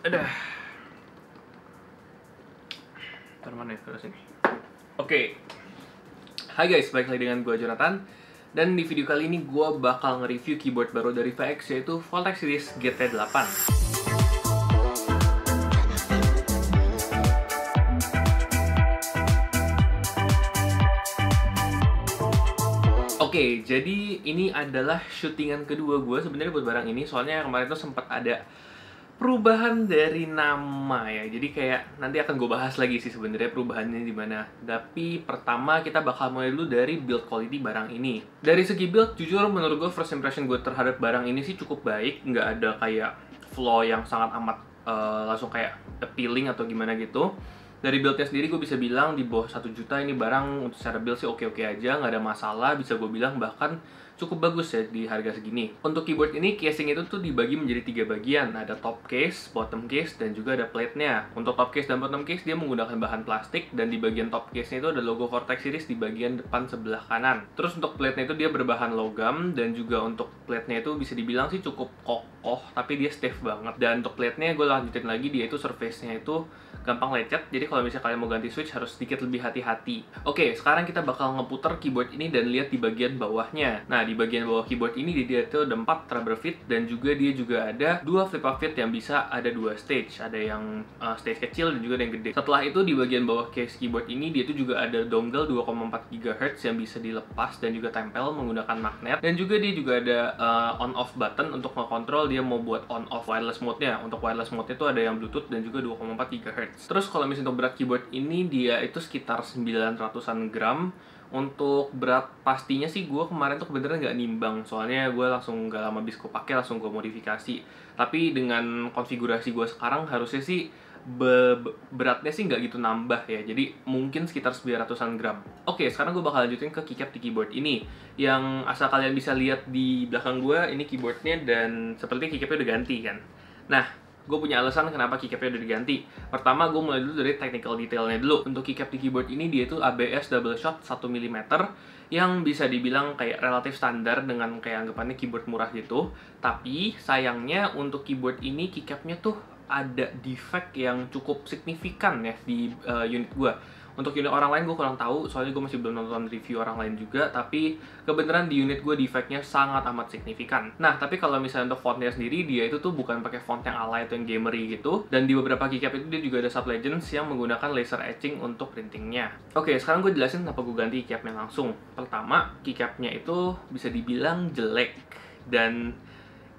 Ada. Taruh mana ya? Taruh sini. Oke. Hai guys, balik lagi dengan gue Jonathan. Dan di video kali ini gue bakal nge-review keyboard baru dari VX, yaitu Voltex Series GT8. Oke, jadi ini adalah syutingan kedua gue sebenarnya buat barang ini. Soalnya kemarin tuh sempat ada perubahan dari nama ya. Jadi kayak nanti akan gue bahas lagi sih sebenarnya perubahannya di mana. Tapi pertama kita bakal mulai dulu dari build quality barang ini. Dari segi build, jujur menurut gue first impression gue terhadap barang ini sih cukup baik. Nggak ada kayak flaw yang sangat amat langsung kayak appealing atau gimana gitu. Dari buildnya sendiri gue bisa bilang di bawah 1 juta ini barang untuk secara build sih oke-oke aja, nggak ada masalah, bisa gue bilang bahkan cukup bagus ya di harga segini. Untuk keyboard ini casing itu tuh dibagi menjadi 3 bagian, ada top case, bottom case, dan juga ada plate-nya. Untuk top case dan bottom case dia menggunakan bahan plastik, dan di bagian top case-nya itu ada logo Voltex Series di bagian depan sebelah kanan. Terus untuk plate-nya itu dia berbahan logam, dan juga untuk plate-nya itu bisa dibilang sih cukup kokoh, tapi dia stiff banget. Dan untuk plate-nya gue lanjutin lagi, dia itu surface-nya itu gampang lecet, jadi kalau misalnya kalian mau ganti switch harus sedikit lebih hati-hati. Oke, sekarang kita bakal ngeputer keyboard ini dan lihat di bagian bawahnya. Nah, di bagian bawah keyboard ini dia itu ada 4 treble fit, dan juga dia juga ada 2 flip up fit yang bisa ada 2 stage. Ada yang stage kecil dan juga ada yang gede. Setelah itu di bagian bawah case keyboard ini dia itu juga ada dongle 2,4 GHz yang bisa dilepas dan juga tempel menggunakan magnet. Dan juga dia juga ada on off button untuk ngekontrol dia mau buat on off wireless mode-nya. Untuk wireless mode-nya itu ada yang Bluetooth dan juga 2,4 GHz. Terus kalau misalnya untuk berat keyboard ini dia itu sekitar 900-an gram. Untuk berat pastinya sih gue kemarin tuh kebetulan nggak nimbang, soalnya gue langsung nggak lama habis gue pakai langsung gue modifikasi. Tapi dengan konfigurasi gue sekarang harusnya sih beratnya sih nggak gitu nambah ya, jadi mungkin sekitar 900-an gram. Oke, sekarang gue bakal lanjutin ke keycap di keyboard ini. Yang asal kalian bisa lihat di belakang gue, ini keyboardnya dan sepertinya keycapnya udah ganti kan. Nah, gue punya alasan kenapa keycapnya udah diganti. Pertama, gue mulai dulu dari technical detailnya dulu. Untuk keycap di keyboard ini, dia itu ABS double shot 1 mm, yang bisa dibilang kayak relatif standar dengan kayak anggapannya keyboard murah gitu. Tapi, sayangnya untuk keyboard ini, keycapnya tuh ada defect yang cukup signifikan ya di unit gue. Untuk unit orang lain gue kurang tahu, soalnya gue masih belum nonton review orang lain juga, tapi kebenaran di unit gue defect-nya sangat amat signifikan. Nah, tapi kalau misalnya untuk fontnya sendiri, dia itu tuh bukan pakai font yang alay atau yang gamery gitu, dan di beberapa keycap itu dia juga ada sub legends yang menggunakan laser etching untuk printingnya. Oke, sekarang gue jelasin kenapa gue ganti keycapnya langsung. Pertama, keycapnya itu bisa dibilang jelek, dan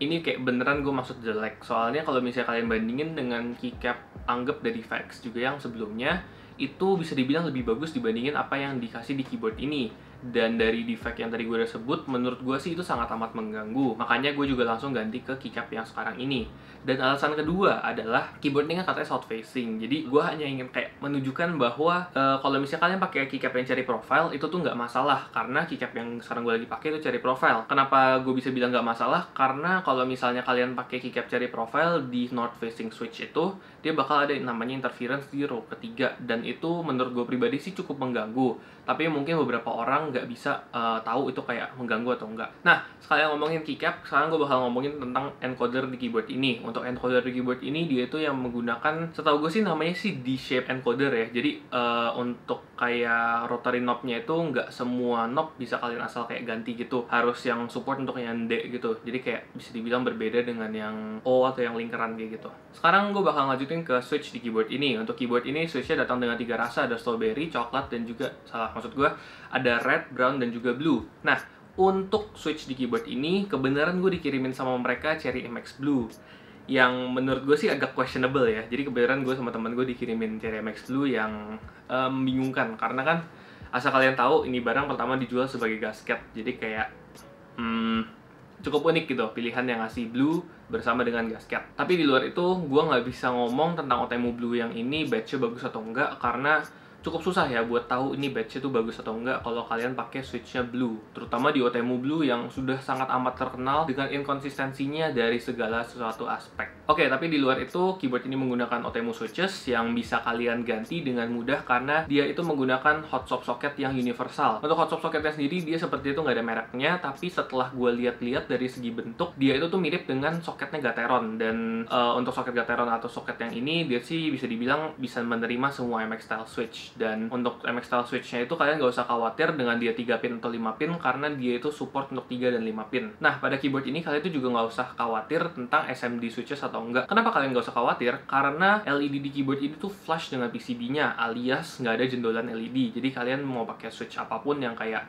ini kayak beneran gue maksud jelek, soalnya kalau misalnya kalian bandingin dengan keycap anggap dari VX juga yang sebelumnya, itu bisa dibilang lebih bagus dibandingin apa yang dikasih di keyboard ini. Dan dari defect yang tadi gue udah sebut, menurut gue sih itu sangat amat mengganggu. Makanya gue juga langsung ganti ke keycap yang sekarang ini. Dan alasan kedua adalah keyboard ini kan katanya south facing. Jadi gue hanya ingin kayak menunjukkan bahwa kalau misalnya kalian pakai keycap yang cherry profile, itu tuh nggak masalah. Karena keycap yang sekarang gue lagi pakai itu cherry profile. Kenapa gue bisa bilang nggak masalah? Karena kalau misalnya kalian pakai keycap cherry profile di north facing switch itu, dia bakal ada namanya interference di row ketiga. Dan itu menurut gue pribadi sih cukup mengganggu. Tapi mungkin beberapa orang nggak bisa tahu itu kayak mengganggu atau enggak. Nah, sekalian ngomongin keycap, sekarang gue bakal ngomongin tentang encoder di keyboard ini. Untuk encoder di keyboard ini, dia itu yang menggunakan, setahu gue sih namanya sih D-shape encoder ya. Jadi untuk kayak rotary knob-nya itu nggak semua knob bisa kalian asal kayak ganti gitu. Harus yang support untuk yang D gitu. Jadi kayak bisa dibilang berbeda dengan yang O atau yang lingkaran kayak gitu. Sekarang gue bakal lanjutin ke switch di keyboard ini. Untuk keyboard ini, switch-nya datang dengan 3 rasa, ada strawberry, coklat, dan juga maksud gue ada red, brown, dan juga blue. Nah, untuk switch di keyboard ini kebenaran gue dikirimin sama mereka Cherry MX Blue, yang menurut gue sih agak questionable ya. Jadi kebenaran gue sama teman gue dikirimin Cherry MX Blue yang membingungkan, karena kan asal kalian tahu ini barang pertama dijual sebagai gasket. Jadi kayak cukup unik gitu pilihan yang ngasih blue bersama dengan gasket. Tapi di luar itu gue nggak bisa ngomong tentang Otemu Blue yang ini batch-nya bagus atau enggak, karena cukup susah ya buat tahu ini batch-nya tuh bagus atau enggak kalau kalian pakai switch-nya Blue, terutama di Otemu Blue yang sudah sangat amat terkenal dengan inkonsistensinya dari segala sesuatu aspek. Oke, tapi di luar itu keyboard ini menggunakan Otemu switches yang bisa kalian ganti dengan mudah karena dia itu menggunakan hot swap socket yang universal. Untuk hot swap socketnya sendiri dia seperti itu nggak ada mereknya, tapi setelah gue lihat-lihat dari segi bentuk dia itu tuh mirip dengan soketnya Gateron. Dan untuk soket Gateron atau soket yang ini dia sih bisa dibilang bisa menerima semua MX style switch. Dan untuk MX style switch-nya itu kalian nggak usah khawatir dengan dia 3 pin atau 5 pin karena dia itu support untuk 3 dan 5 pin. Nah, pada keyboard ini kalian itu juga nggak usah khawatir tentang SMD switches atau enggak. Kenapa kalian nggak usah khawatir? Karena LED di keyboard ini tuh flush dengan PCB-nya, alias nggak ada jendolan LED. Jadi kalian mau pakai switch apapun yang kayak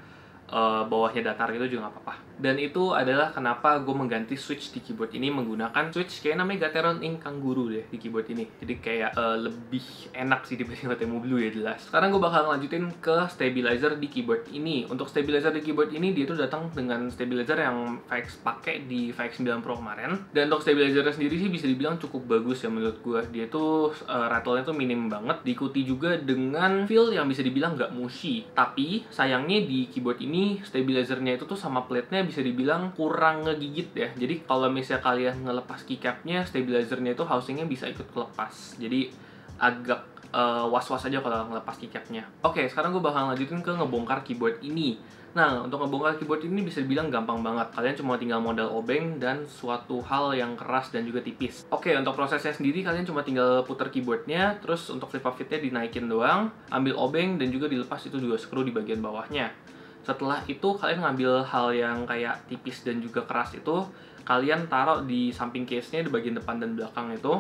bawahnya datar gitu juga nggak apa-apa. Dan itu adalah kenapa gue mengganti switch di keyboard ini menggunakan switch kayak namanya Gateron Ink Kangaroo deh di keyboard ini. Jadi kayak lebih enak sih dibanding Otemu Blue ya jelas. Sekarang gue bakal lanjutin ke stabilizer di keyboard ini. Untuk stabilizer di keyboard ini dia tuh datang dengan stabilizer yang VX pakai di VX 9 Pro kemarin. Dan untuk stabilizernya sendiri sih bisa dibilang cukup bagus ya menurut gue. Dia tuh rattle-nya tuh minim banget, diikuti juga dengan feel yang bisa dibilang nggak mushy. Tapi sayangnya di keyboard ini stabilizernya itu tuh sama plate-nya bisa dibilang kurang ngegigit ya. Jadi kalau misalnya kalian ngelepas keycapnya, stabilizernya itu housingnya bisa ikut kelepas. Jadi agak was-was aja kalau ngelepas keycapnya. Oke, sekarang gue bakal lanjutin ke ngebongkar keyboard ini. Nah, untuk ngebongkar keyboard ini bisa dibilang gampang banget. Kalian cuma tinggal modal obeng dan suatu hal yang keras dan juga tipis. Oke, untuk prosesnya sendiri kalian cuma tinggal putar keyboardnya, terus untuk flip fit-nya dinaikin doang, ambil obeng dan juga dilepas itu juga screw di bagian bawahnya. Setelah itu kalian ngambil hal yang kayak tipis dan juga keras itu, kalian taruh di samping case-nya di bagian depan dan belakang itu,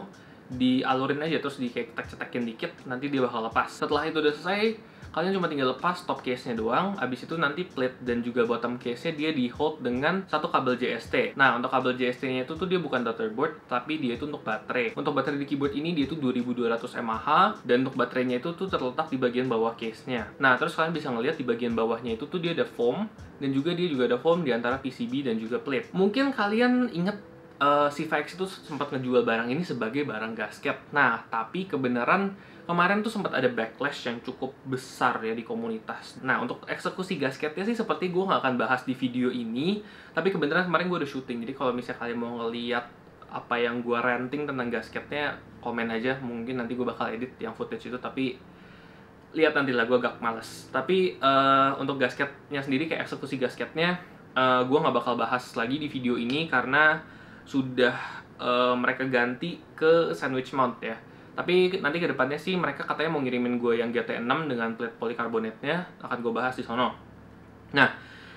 dialurin aja terus di kayak cetek-cetekin dikit, nanti dia bakal lepas. Setelah itu udah selesai, kalian cuma tinggal lepas top case-nya doang. Abis itu nanti plate dan juga bottom case-nya dia di hold dengan satu kabel JST. Nah, untuk kabel JST-nya itu tuh dia bukan daughterboard, tapi dia itu untuk baterai. Untuk baterai di keyboard ini dia tuh 2200 mAh, dan untuk baterainya itu tuh terletak di bagian bawah case-nya. Nah, terus kalian bisa ngeliat di bagian bawahnya itu tuh dia ada foam, dan juga dia juga ada foam di antara PCB dan juga plate. Mungkin kalian inget si VX itu sempat ngejual barang ini sebagai barang gasket. Nah, tapi kebenaran kemarin tuh sempat ada backlash yang cukup besar ya di komunitas. Nah, untuk eksekusi gasketnya sih seperti gue nggak akan bahas di video ini, tapi kebenaran kemarin gue udah syuting. Jadi kalau misalnya kalian mau ngeliat apa yang gue ranting tentang gasketnya, komen aja. Mungkin nanti gue bakal edit yang footage itu, tapi lihat nanti lah, gue agak males. Tapi untuk gasketnya sendiri, kayak eksekusi gasketnya, gue nggak bakal bahas lagi di video ini karena sudah mereka ganti ke sandwich mount ya. Tapi nanti ke depannya sih mereka katanya mau ngirimin gue yang GT6 dengan plate polikarbonatnya, akan gue bahas di sono. Nah,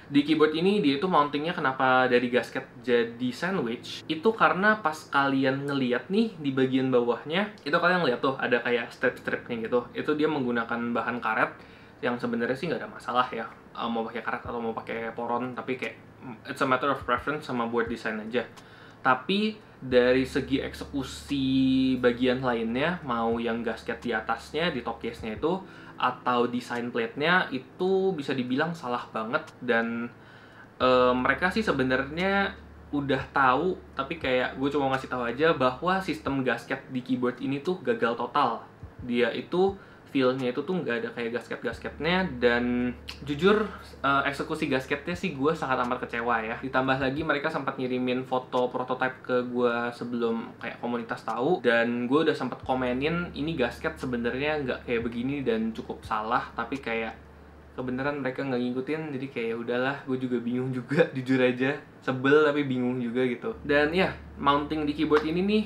di keyboard ini dia itu mountingnya kenapa dari gasket jadi sandwich, itu karena pas kalian ngeliat nih di bagian bawahnya, itu kalian ngeliat tuh ada kayak strip-stripnya gitu. Itu dia menggunakan bahan karet yang sebenarnya sih nggak ada masalah ya, mau pakai karet atau mau pakai poron, tapi kayak it's a matter of preference sama buat desain aja. Tapi dari segi eksekusi bagian lainnya, mau yang gasket di atasnya, di top case-nya itu, atau desain plate-nya, itu bisa dibilang salah banget. Dan mereka sih sebenarnya udah tahu, tapi kayak gue cuma ngasih tahu aja bahwa sistem gasket di keyboard ini tuh gagal total. Dia itu feel-nya itu tuh nggak ada kayak gasket-gasketnya, dan jujur eksekusi gasketnya sih gue sangat amat kecewa ya. Ditambah lagi mereka sempat ngirimin foto prototype ke gue sebelum kayak komunitas tahu, dan gue udah sempat komenin ini gasket sebenarnya nggak kayak begini dan cukup salah, tapi kayak kebenaran mereka nggak ngikutin, jadi kayak udahlah, gue juga bingung juga jujur aja, sebel tapi bingung juga gitu. Dan ya, mounting di keyboard ini nih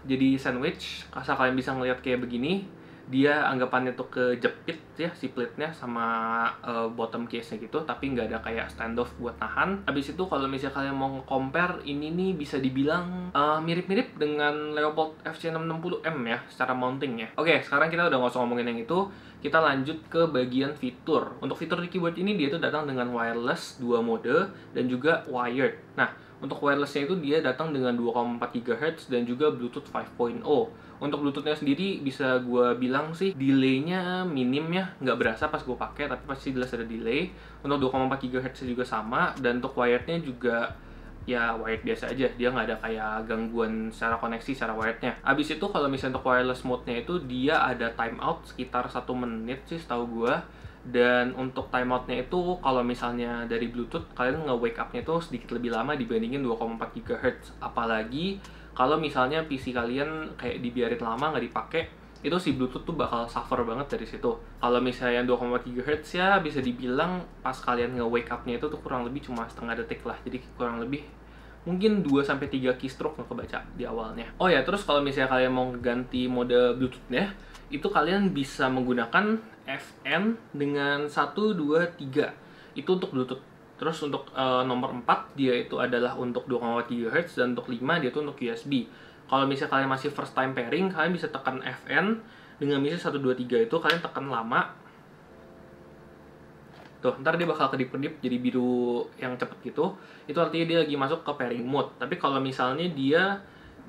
jadi sandwich, asal kalian bisa ngeliat kayak begini. Dia anggapannya tuh kejepit ya si plate-nya sama bottom case-nya gitu, tapi nggak ada kayak standoff buat nahan. Abis itu kalau misalnya kalian mau compare, ini nih bisa dibilang mirip-mirip dengan Leopold FC660M ya secara mounting ya. Oke, sekarang kita udah nggak usah ngomongin yang itu, kita lanjut ke bagian fitur. Untuk fitur di keyboard ini dia tuh datang dengan wireless 2 mode dan juga wired. Nah, untuk wirelessnya itu dia datang dengan 2,4 GHz dan juga Bluetooth 5.0. Untuk Bluetoothnya sendiri bisa gue bilang sih delay-nya minim ya, nggak berasa pas gue pakai, tapi pasti jelas ada delay. Untuk 2,4 GHz juga sama, dan untuk wirednya juga ya wired biasa aja, dia nggak ada kayak gangguan secara koneksi secara wirednya. Abis itu kalau misalnya untuk wireless mode-nya itu dia ada timeout sekitar 1 menit sih setahu gua. Dan untuk timeoutnya itu kalau misalnya dari Bluetooth kalian nge-wake up-nya itu sedikit lebih lama dibandingin 2,4 GHz. Apalagi kalau misalnya PC kalian kayak dibiarin lama nggak dipakai, itu si Bluetooth tuh bakal suffer banget dari situ. Kalau misalnya 2,4 GHz ya bisa dibilang pas kalian nge-wake up-nya itu tuh kurang lebih cuma setengah detik lah. Jadi kurang lebih mungkin 2-3 keystroke nggak kebaca di awalnya. Oh ya, terus kalau misalnya kalian mau ganti mode Bluetooth-nya, itu kalian bisa menggunakan FN dengan 1, 2, 3. Itu untuk Bluetooth. Terus untuk nomor 4, dia itu adalah untuk 2,4 GHz, dan untuk 5, dia itu untuk USB. Kalau misalnya kalian masih first time pairing, kalian bisa tekan FN dengan misalnya 1, 2, 3 itu kalian tekan lama. Tuh, ntar dia bakal kedip-kedip jadi biru yang cepet gitu. Itu artinya dia lagi masuk ke pairing mode. Tapi kalau misalnya dia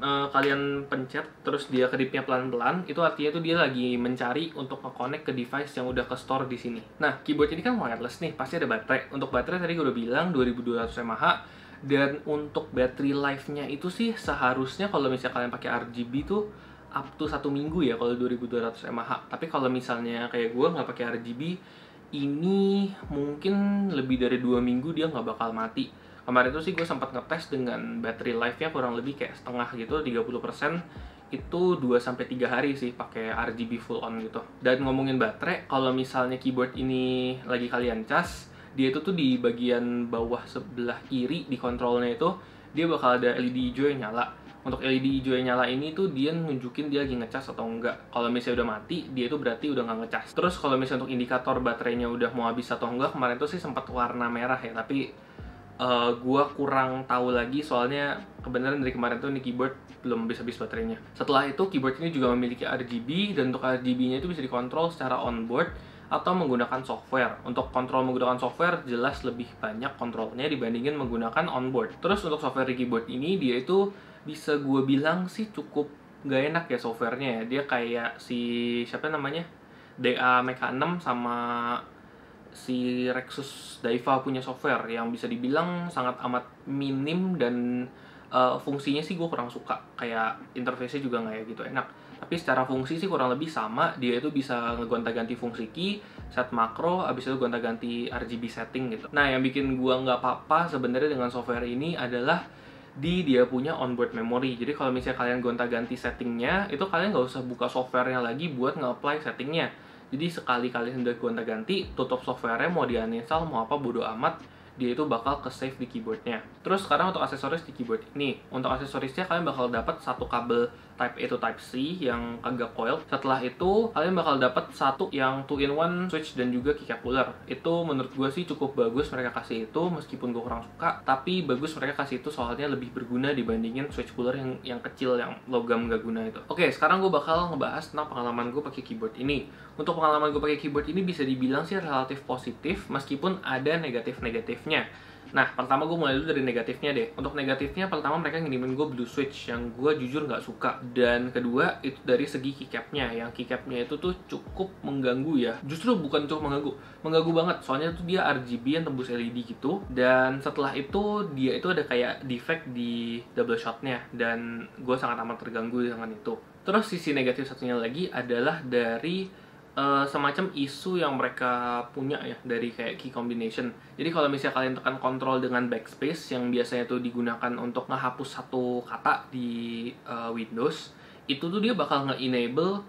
kalian pencet terus dia kedipnya pelan-pelan, itu artinya tuh dia lagi mencari untuk nge-connect ke device yang udah ke store di sini. Nah, keyboard ini kan wireless nih, pasti ada baterai. Untuk baterai tadi gue udah bilang 2200 mAh, dan untuk battery life-nya itu sih seharusnya kalau misalnya kalian pakai RGB tuh up to 1 minggu ya kalau 2200 mAh. Tapi kalau misalnya kayak gue nggak pakai RGB, ini mungkin lebih dari 2 minggu dia nggak bakal mati. Kemarin itu sih gue sempat ngetes dengan battery life-nya kurang lebih kayak setengah gitu, 30%. Itu 2-3 hari sih pakai RGB full on gitu. Dan ngomongin baterai, kalau misalnya keyboard ini lagi kalian cas, dia itu tuh di bagian bawah sebelah kiri di kontrolnya itu dia bakal ada LED hijau yang nyala. Untuk LED hijau yang nyala ini tuh dia nunjukin dia lagi ngecas atau enggak. Kalau misalnya udah mati, dia itu berarti udah nggak ngecas. Terus kalau misalnya untuk indikator baterainya udah mau habis atau enggak, kemarin tuh sih sempat warna merah ya, tapi gua kurang tahu lagi soalnya kebenaran dari kemarin tuh ini keyboard belum habis baterainya. Setelah itu keyboard ini juga memiliki RGB, dan untuk RGB-nya itu bisa dikontrol secara onboard atau menggunakan software. Untuk kontrol menggunakan software jelas lebih banyak kontrolnya dibandingin menggunakan onboard. Terus untuk software di keyboard ini dia itu bisa gue bilang sih cukup gak enak ya softwarenya ya. Dia kayak si siapa namanya, DA Mecha 6 sama si Rexus Daiva punya software yang bisa dibilang sangat amat minim, dan fungsinya sih gue kurang suka. Kayak interface-nya juga nggak ya gitu enak. Tapi secara fungsi sih kurang lebih sama. Dia itu bisa ngegonta-ganti fungsi key, set makro, abis itu gonta-ganti RGB setting gitu. Nah, yang bikin gue nggak apa-apa sebenarnya dengan software ini adalah dia punya onboard memory. Jadi kalau misalnya kalian gonta-ganti settingnya, itu kalian nggak usah buka softwarenya lagi buat nge-apply settingnya. Jadi sekali kalian udah gonta-ganti, tutup softwarenya, mau di uninstall mau apa bodo amat, dia itu bakal ke save di keyboardnya. Terus sekarang untuk aksesoris di keyboard ini, untuk aksesorisnya kalian bakal dapat satu kabel Type A to Type C yang kagak coil. Setelah itu kalian bakal dapat satu yang 2-in-1 switch dan juga keycap cooler. Itu menurut gue sih cukup bagus mereka kasih itu, meskipun gue kurang suka, tapi bagus mereka kasih itu soalnya lebih berguna dibandingin switch cooler yang kecil yang logam gak guna itu. Oke, sekarang gue bakal ngebahas tentang pengalaman gue pakai keyboard ini. Untuk pengalaman gue pakai keyboard ini bisa dibilang sih relatif positif, meskipun ada negatif-negatifnya. Nah, pertama gue mulai dulu dari negatifnya deh. Untuk negatifnya, pertama mereka ngirimin gue blue switch yang gue jujur nggak suka. Dan kedua, itu dari segi keycapnya. Yang keycapnya itu tuh cukup mengganggu ya. Justru bukan cukup mengganggu, mengganggu banget. Soalnya tuh dia RGB yang tembus LED gitu. Dan setelah itu, dia itu ada kayak defect di double shotnya. Dan gue sangat amat terganggu dengan itu. Terus sisi negatif satunya lagi adalah dari semacam isu yang mereka punya ya dari kayak key combination. Jadi kalau misalnya kalian tekan kontrol dengan backspace yang biasanya tuh digunakan untuk ngehapus satu kata di Windows, itu tuh dia bakal nge-enable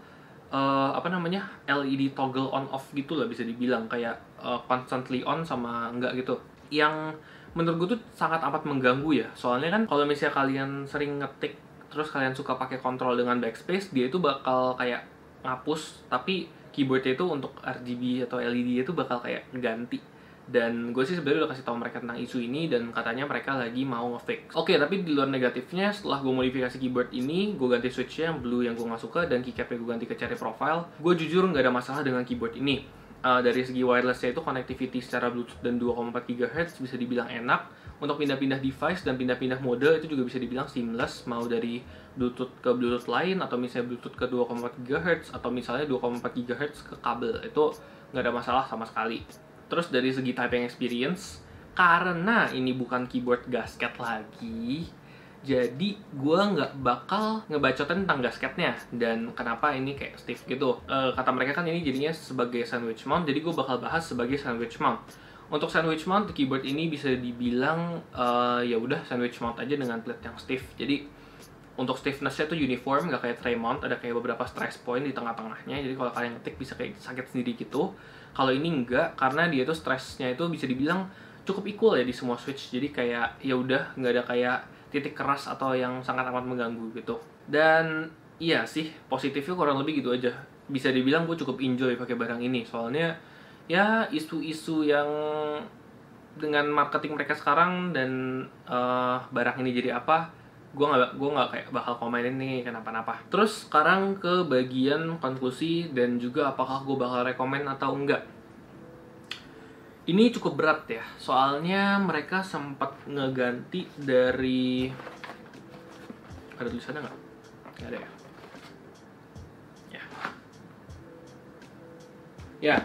LED toggle on off gitu lah bisa dibilang, kayak constantly on sama enggak gitu. Yang menurut gue tuh sangat amat mengganggu ya. Soalnya kan kalau misalnya kalian sering ngetik terus kalian suka pakai kontrol dengan backspace, dia itu bakal kayak ngapus, tapi keyboardnya itu untuk RGB atau LED itu bakal kayak ganti. Dan gue sih sebenarnya udah kasih tahu mereka tentang isu ini, dan katanya mereka lagi mau nge-fix. Oke, tapi di luar negatifnya, setelah gue modifikasi keyboard ini, gue ganti switchnya yang blue yang gue nggak suka, dan keycapnya gue ganti ke cherry profile. Gue jujur nggak ada masalah dengan keyboard ini. Dari segi wirelessnya itu connectivity secara Bluetooth dan 2,4 GHz bisa dibilang enak. Untuk pindah-pindah device dan pindah-pindah mode itu juga bisa dibilang seamless, mau dari Bluetooth ke Bluetooth lain, atau misalnya Bluetooth ke 2,4 GHz, atau misalnya 2,4 GHz ke kabel. Itu nggak ada masalah sama sekali. Terus dari segi typing experience, karena ini bukan keyboard gasket lagi, jadi gue nggak bakal ngebacotin tentang gasketnya dan kenapa ini kayak stiff gitu. Kata mereka kan ini jadinya sebagai sandwich mount, jadi gue bakal bahas sebagai sandwich mount. Untuk sandwich mount, keyboard ini bisa dibilang ya udah sandwich mount aja dengan plate yang stiff. Jadi untuk stiffness-nya tuh uniform, nggak kayak tray mount, ada kayak beberapa stress point di tengah-tengahnya. Jadi kalau kalian ngetik bisa kayak sakit sendiri gitu. Kalau ini enggak, karena dia tuh stressnya itu bisa dibilang cukup equal ya di semua switch. Jadi kayak ya udah nggak ada kayak titik keras atau yang sangat amat mengganggu gitu. Dan iya sih, positifnya kurang lebih gitu aja. Bisa dibilang gue cukup enjoy pakai barang ini, soalnya ya isu-isu yang dengan marketing mereka sekarang dan barang ini jadi apa, gue nggak kayak bakal komenin nih kenapa-napa. Terus sekarang ke bagian konklusi dan juga apakah gue bakal rekomen atau enggak. Ini cukup berat ya, soalnya mereka sempat ngeganti dari... Ada tulisannya nggak? Nggak ada ya? Ya,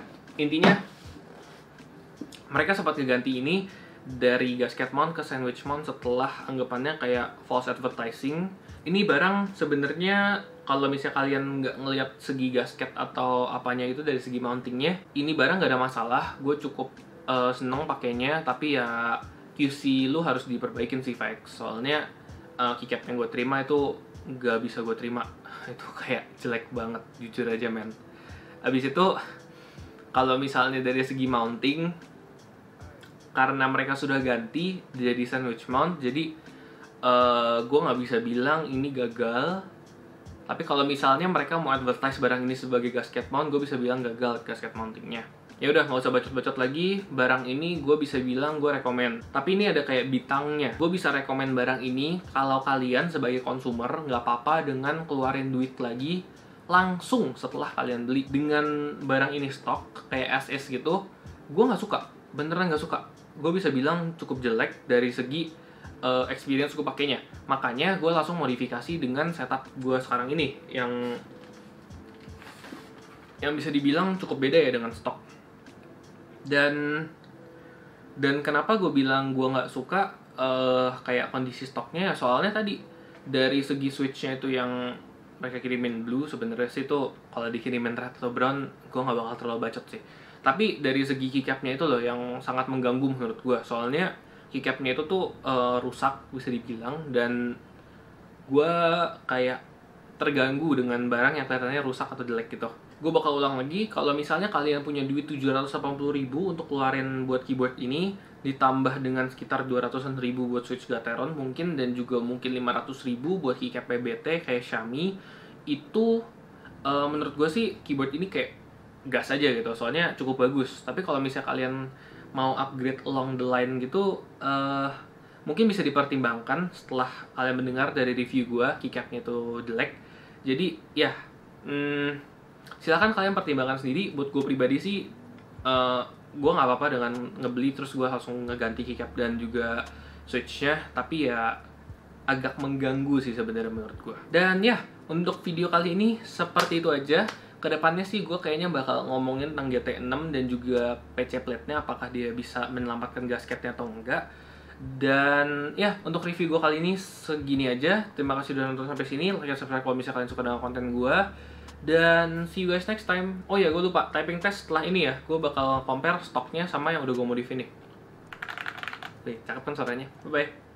intinya mereka sempat ngeganti ini dari gasket mount ke sandwich mount setelah anggapannya kayak false advertising. Ini barang sebenarnya kalau misalnya kalian nggak ngelihat segi gasket atau apanya itu dari segi mountingnya, ini barang nggak ada masalah. Gue cukup seneng pakainya, tapi ya QC lu harus diperbaikin sih Vax. Soalnya keycap yang gue terima itu nggak bisa gue terima. Itu kayak jelek banget, jujur aja men. Abis itu kalau misalnya dari segi mounting, karena mereka sudah ganti jadi sandwich mount, jadi gue nggak bisa bilang ini gagal. Tapi kalau misalnya mereka mau advertise barang ini sebagai gasket mount, gue bisa bilang gagal gasket mountingnya. Ya udah, nggak usah bacot-bacot lagi. Barang ini gue bisa bilang gue rekomen. Tapi ini ada kayak bitangnya. Gue bisa rekomen barang ini kalau kalian sebagai konsumer nggak apa-apa dengan keluarin duit lagi langsung setelah kalian beli. Dengan barang ini stok kayak SS gitu, gue nggak suka. Beneran nggak suka. Gue bisa bilang cukup jelek dari segi experience gue pakainya. Makanya gue langsung modifikasi dengan setup gue sekarang ini yang bisa dibilang cukup beda ya dengan stok. Dan kenapa gue bilang gue nggak suka kayak kondisi stoknya, soalnya tadi dari segi switchnya itu yang mereka kirimin blue, sebenarnya sih itu kalau dikirimin red atau brown gue nggak bakal terlalu bacot sih. Tapi dari segi keycapnya itu loh yang sangat mengganggu menurut gue, soalnya keycapnya itu tuh rusak bisa dibilang, dan gue kayak terganggu dengan barang yang kelihatannya rusak atau jelek gitu. Gue bakal ulang lagi, kalau misalnya kalian punya duit 780.000 untuk keluarin buat keyboard ini, ditambah dengan sekitar 200.000 buat switch Gateron mungkin, dan juga mungkin 500.000 buat keycap PBT kayak Xiaomi, itu menurut gue sih keyboard ini kayak gas aja gitu, soalnya cukup bagus. Tapi kalau misalnya kalian mau upgrade along the line gitu, mungkin bisa dipertimbangkan setelah kalian mendengar dari review gue, keycapnya itu jelek. Jadi ya, silakan kalian pertimbangkan sendiri. Buat gue pribadi sih, gue nggak apa-apa dengan ngebeli terus gue langsung ngeganti keycap dan juga switchnya, tapi ya agak mengganggu sih sebenarnya menurut gue. Dan ya, untuk video kali ini seperti itu aja. Kedepannya sih gue kayaknya bakal ngomongin tentang GT6 dan juga PC plate-nya, apakah dia bisa menyelamatkan gasketnya atau enggak. Dan ya, untuk review gue kali ini segini aja. Terima kasih udah nonton sampai sini. Like dan subscribe kalau misalnya kalian suka dengan konten gue. Dan see you guys next time. Oh ya, gue lupa typing test setelah ini ya. Gue bakal compare stoknya sama yang udah gue modif ini. Nih, cakep kan suaranya. Bye-bye.